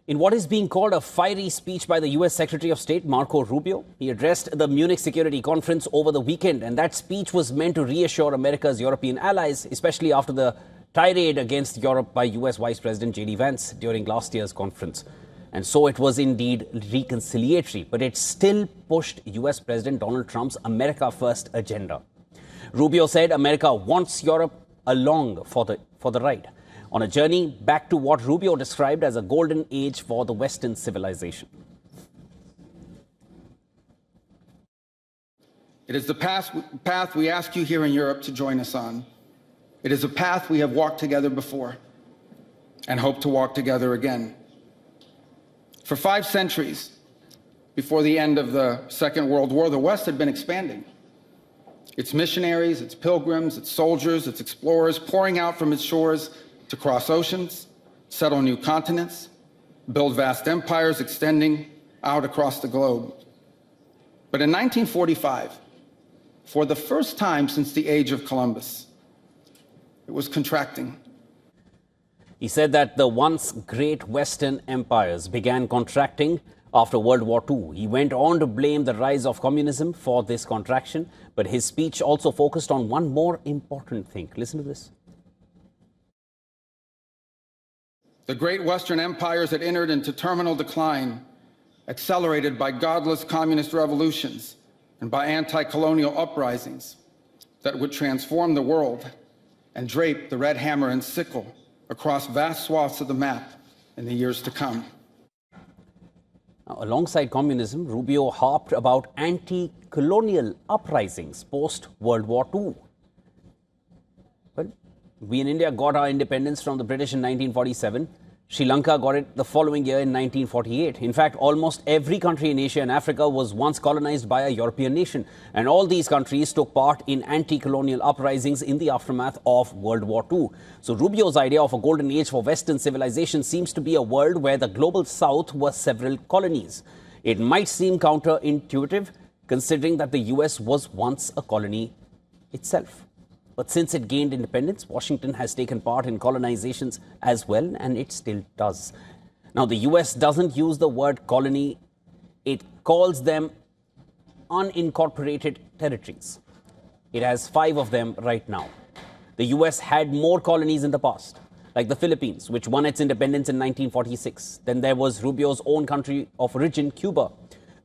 In what is being called a fiery speech by the US Secretary of State, Marco Rubio, he addressed the Munich Security Conference over the weekend, and that speech was meant to reassure America's European allies, especially after the tirade against Europe by US Vice President J.D. Vance during last year's conference. And so it was indeed reconciliatory, but it still pushed US President Donald Trump's America First agenda. Rubio said America wants Europe along for the ride, on a journey back to what Rubio described as a golden age for the Western civilization. It is the path we ask you here in Europe to join us on. It is a path we have walked together before and hope to walk together again. For 5 centuries, before the end of the Second World War, the West had been expanding. Its missionaries, its pilgrims, its soldiers, its explorers pouring out from its shores to cross oceans, settle new continents, build vast empires extending out across the globe. But in 1945, for the first time since the age of Columbus, it was contracting. He said that the once great Western empires began contracting after World War II. He went on to blame the rise of communism for this contraction, but his speech also focused on one more important thing. Listen to this. The great Western empires had entered into terminal decline, accelerated by godless communist revolutions and by anti-colonial uprisings that would transform the world and drape the red hammer and sickle across vast swaths of the map in the years to come. Now, alongside communism, Rubio harped about anti-colonial uprisings post-World War II. Well, we in India got our independence from the British in 1947. Sri Lanka got it the following year in 1948. In fact, almost every country in Asia and Africa was once colonized by a European nation. And all these countries took part in anti-colonial uprisings in the aftermath of World War II. So Rubio's idea of a golden age for Western civilization seems to be a world where the global South was several colonies. It might seem counterintuitive, considering that the US was once a colony itself. But since it gained independence, Washington has taken part in colonizations as well, and it still does. Now, the US doesn't use the word colony. It calls them unincorporated territories. It has 5 of them right now. The US had more colonies in the past, like the Philippines, which won its independence in 1946. Then there was Rubio's own country of origin, Cuba.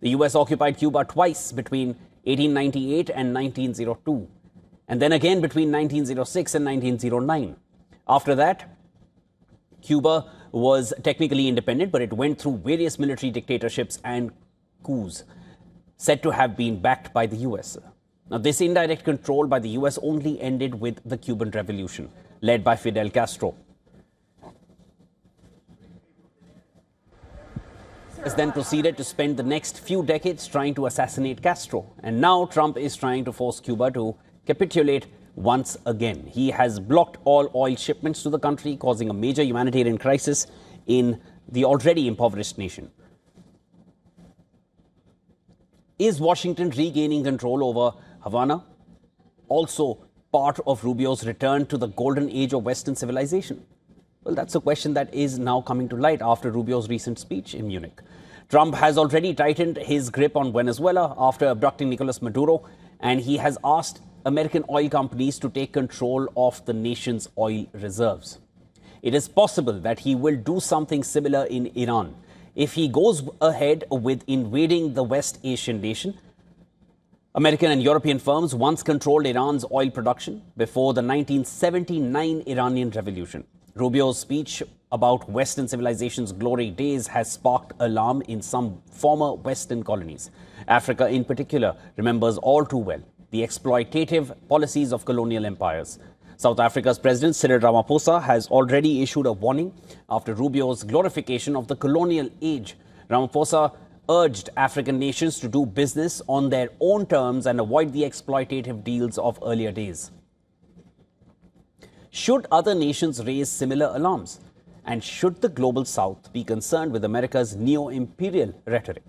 The US occupied Cuba twice between 1898 and 1902. And then again between 1906 and 1909. After that, Cuba was technically independent, but it went through various military dictatorships and coups, said to have been backed by the US. Now, this indirect control by the US only ended with the Cuban Revolution, led by Fidel Castro. Has then proceeded to spend the next few decades trying to assassinate Castro. And now Trump is trying to force Cuba to capitulate once again. He has blocked all oil shipments to the country, causing a major humanitarian crisis in the already impoverished nation. Is Washington regaining control over Havana also part of Rubio's return to the golden age of Western civilization? Well, that's a question that is now coming to light after Rubio's recent speech in Munich. Trump has already tightened his grip on Venezuela after abducting Nicolas Maduro, and he has asked American oil companies to take control of the nation's oil reserves. It is possible that he will do something similar in Iran. If he goes ahead with invading the West Asian nation, American and European firms once controlled Iran's oil production before the 1979 Iranian Revolution. Rubio's speech about Western civilization's glory days has sparked alarm in some former Western colonies. Africa, in particular, remembers all too well the exploitative policies of colonial empires. South Africa's President Cyril Ramaphosa has already issued a warning after Rubio's glorification of the colonial age. Ramaphosa urged African nations to do business on their own terms and avoid the exploitative deals of earlier days. Should other nations raise similar alarms? And should the global South be concerned with America's neo-imperial rhetoric?